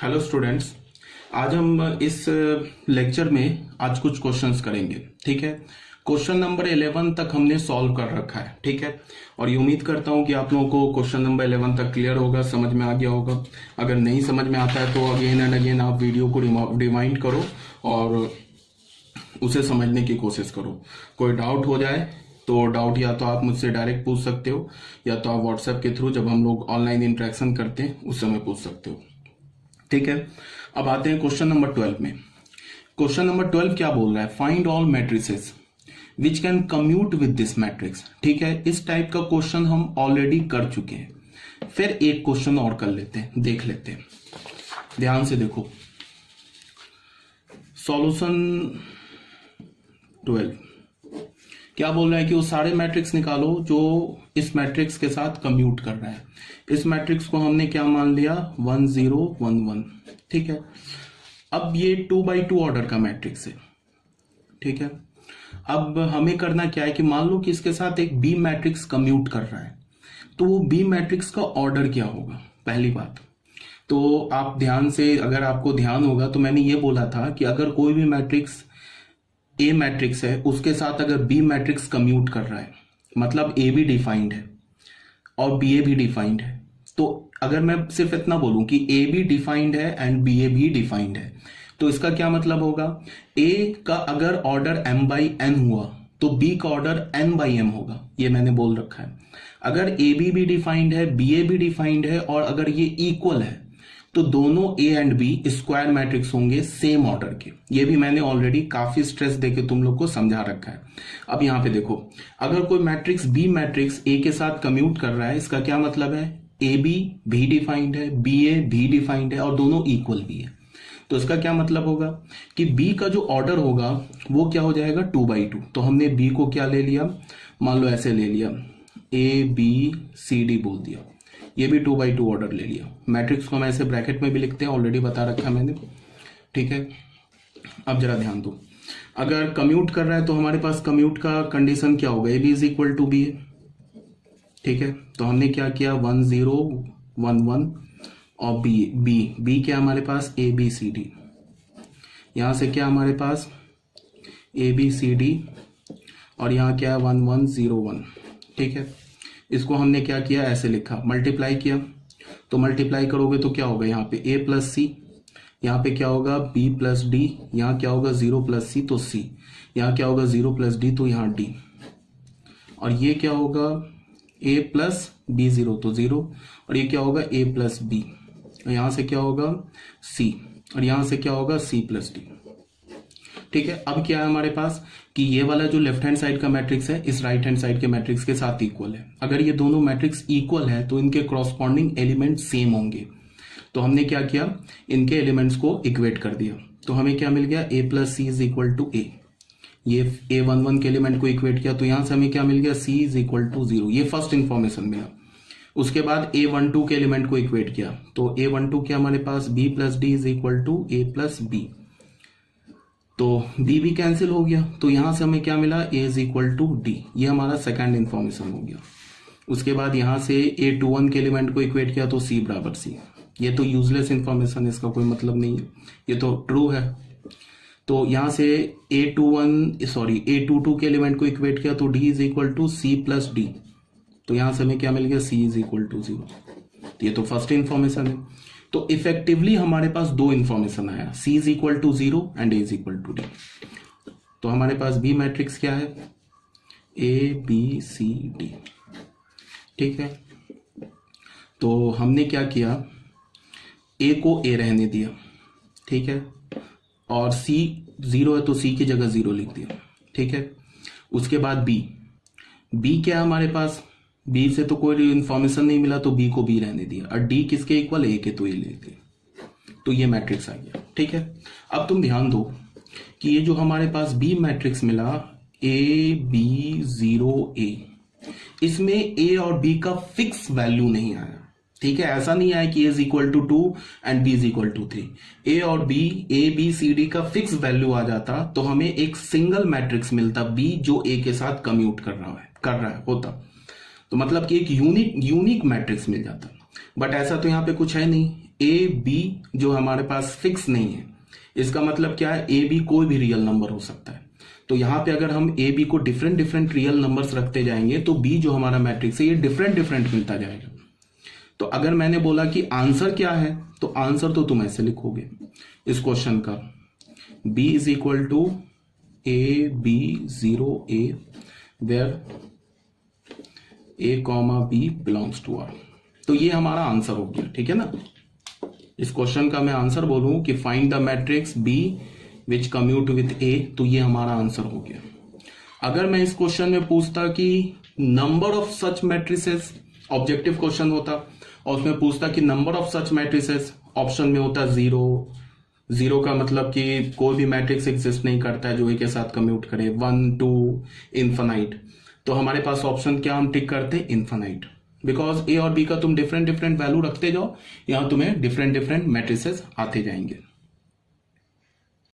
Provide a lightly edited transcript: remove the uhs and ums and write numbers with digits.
Hello students. आज हम इस लेक्चर में आज कुछ क्वेश्चंस करेंगे। ठीक है, क्वेश्चन नंबर 11 तक हमने सॉल्व कर रखा है। ठीक है, और ये उम्मीद करता हूं कि आप लोगों को क्वेश्चन नंबर 11 तक क्लियर होगा, समझ में आ गया होगा। अगर नहीं समझ में आता है तो अगेन एंड अगेन आप वीडियो को रिवाइंड करो और उसे समझने की कोशिश करो। कोई डाउट हो जाए तो डाउट या तो आप मुझसे डायरेक्ट पूछ सकते हो या तो आप व्हाट्सएप के थ्रू जब हम लोग ऑनलाइन इंटरेक्शन करते हैं उस समय पूछ सकते हो। ठीक है, अब आते हैं क्वेश्चन नंबर 12 में। क्वेश्चन नंबर 12 क्या बोल रहा है? Find all matrices which can commute with this matrix. ठीक है, इस टाइप का क्वेश्चन हम ऑलरेडी कर चुके हैं। फिर एक क्वेश्चन और कर लेते हैं, देख लेते हैं। ध्यान से देखो, सॉल्यूशन 12 क्या बोल रहा है कि वो सारे मैट्रिक्स निकालो जो इस मैट्रिक्स के साथ कम्यूट कर रहा है। इस मैट्रिक्स को हमने क्या मान लिया? 1 0 1 1। ठीक है, अब ये 2x2 ऑर्डर का मैट्रिक्स है। ठीक है, अब हमें करना क्या है कि मान लो कि इसके साथ एक बी मैट्रिक्स कम्यूट कर रहा है, तो वो बी मैट्रिक्स का ऑर्डर क्या होगा? पहली बात तो आप ध्यान से, अगर आपको ध्यान होगा तो मैंने ये बोला था कि अगर कोई भी मैट्रिक्स ए मैट्रिक्स है उसके साथ अगर बी मैट्रिक्स कम्यूट कर रहा है, मतलब ए भी डिफाइंड है और बी ए भी डिफाइंड है, तो अगर मैं सिर्फ इतना बोलूं कि ए भी डिफाइंड है एंड बी ए भी डिफाइंड है, तो इसका क्या मतलब होगा? ए का अगर ऑर्डर m बाई n हुआ तो बी का ऑर्डर n बाई m होगा। ये मैंने बोल रखा है। अगर ए बी भी डिफाइंड है, बी ए भी डिफाइंड है और अगर ये इक्वल है तो दोनों A and B square matrix होंगे सेम ऑर्डर के। ये भी मैंने ऑलरेडी काफी स्ट्रेस देके तुम लोग को समझा रखा है। अब यहां पे देखो, अगर कोई मैट्रिक्स बी मैट्रिक्स ए के साथ कम्यूट कर रहा है, इसका क्या मतलब है? ए बी भी डिफाइंड है, बी ए भी डिफाइंड है और दोनों इक्वल भी है। तो इसका क्या मतलब होगा कि बी का जो ऑर्डर होगा वो क्या हो जाएगा? 2x2। तो हमने बी को क्या ले लिया? मान लो ऐसे ले लिया, ए बी सी डी बोल दिया, ये भी 2x2 ऑर्डर ले लिया। मैट्रिक्स को हम ऐसे ब्रैकेट में भी लिखते हैं, ऑलरेडी बता रखा है मैंने। ठीक है, अब जरा ध्यान दो, अगर कम्यूट कर रहा है तो हमारे पास कम्यूट का कंडीशन क्या होगा? A B is equal to B है। ठीक है, तो हमने क्या किया? 1 0 1 1 और बी बी बी क्या हमारे पास? A B C D. यहां से क्या हमारे पास? ए बी सी डी और यहाँ क्या है? 1 1 0 1। ठीक है, इसको हमने क्या किया? ऐसे लिखा, मल्टीप्लाई किया। तो मल्टीप्लाई करोगे तो क्या होगा? यहाँ पे a प्लस सी, यहाँ पे क्या होगा? b प्लस डी, यहाँ क्या होगा? 0 प्लस सी तो c, यहाँ क्या होगा? 0 प्लस डी तो यहाँ d, और ये क्या होगा? a प्लस बी 0 तो 0, और ये क्या होगा? a प्लस बी, यहाँ से क्या होगा? c, और यहाँ से क्या होगा? c plus D. ठीक है, अब क्या है हमारे पास कि ये वाला जो लेफ्ट हैंड साइड का मैट्रिक्स है इस राइट हैंड साइड के मैट्रिक्स के साथ इक्वल है। अगर ये दोनों मैट्रिक्स इक्वल है तो इनके क्रॉसपॉन्डिंग एलिमेंट सेम होंगे। तो हमने क्या किया? इनके एलिमेंट्स को इक्वेट कर दिया। तो हमें क्या मिल गया? a plus C is equal to A. ये a11 के एलिमेंट को इक्वेट किया तो यहां से हमें क्या मिल गया? c is equal to 0। ये फर्स्ट इंफॉर्मेशन मिला। उसके बाद a12 के एलिमेंट को इक्वेट किया तो a12 क्या हमारे पास? b plus D is equal to A plus B. तो b भी कैंसिल हो गया तो यहां से हमें क्या मिला? a is equal to D. ये हमारा सेकंड इंफॉर्मेशन हो गया। उसके बाद यहां से a21 के एलिमेंट को इक्वेट किया तो c बराबर c। ये तो यूजलेस इंफॉर्मेशन है, इसका कोई मतलब नहीं है, ये तो ट्रू है। तो यहां से a22 के एलिमेंट को इक्वेट किया तो d is equal to c plus D. तो यहां से हमें क्या मिल गया? c is equal to 0। ये तो फर्स्ट इंफॉर्मेशन है। तो इफेक्टिवली हमारे पास दो इंफॉर्मेशन आया, c is equal to 0 and a is equal to d। तो हमारे पास बी मैट्रिक्स क्या है? a b c d। ठीक है, तो हमने क्या किया? a को a रहने दिया। ठीक है, और c 0 है तो c की जगह 0 लिख दिया। ठीक है, उसके बाद b क्या है हमारे पास? b से तो कोई इंफॉर्मेशन नहीं मिला तो b को b रहने दिया, और d किसके इक्वल? a के, तो ये ले दिया। तो ये मैट्रिक्स आ गया। ठीक है, अब तुम ध्यान दो कि ये जो हमारे पास b मैट्रिक्स मिला a b 0 a, इसमें a और b का फिक्स वैल्यू नहीं आया। ठीक है, ऐसा नहीं आया कि a is equal to 2 and b is equal to 3। a और b, a b c d का फिक्स वैल्यू आ जाता तो हमें एक सिंगल मैट्रिक्स मिलता b जो a के साथ कम्यूट कर रहा है होता। तो मतलब कि एक यूनिक मैट्रिक्स मिल जाता। बट ऐसा तो यहाँ पे कुछ है नहीं, ए बी जो हमारे पास फिक्स नहीं है, इसका मतलब क्या है, ए बी कोई भी रियल नंबर हो सकता है। तो यहां पे अगर हम ए बी को डिफरेंट डिफरेंट रियल नंबर्स रखते जाएंगे तो बी जो हमारा मैट्रिक्स है ये डिफरेंट डिफरेंट मिलता जाएगा। तो अगर मैंने बोला कि आंसर क्या है, तो आंसर तो तुम ऐसे लिखोगे इस क्वेश्चन का, b is equal to A B 0 a where a comma B belongs to R. तो ये हमारा आंसर हो गया, ठीक है ना। इस क्वेश्चन का मैं आंसर बोलूं कि find the matrix b which commute with a, तो ये हमारा आंसर हो गया। अगर मैं इस क्वेश्चन में पूछता कि number of such matrices, objective question होता और उसमें पूछता कि number of such matrices, option में होता 0, 0 का मतलब कि कोई भी मैट्रिक्स एग्जिस्ट नहीं करता है जो ए के साथ कम्यूट करे, 1 2 इन्फानाइट, तो हमारे पास ऑप्शन क्या हम टिक करते हैं, इन्फानाइट। बिकॉज ए और बी का तुम डिफरेंट डिफरेंट वैल्यू रखते जाओ, यहां तुम्हें डिफरेंट डिफरेंट मैट्रिसेस आते जाएंगे।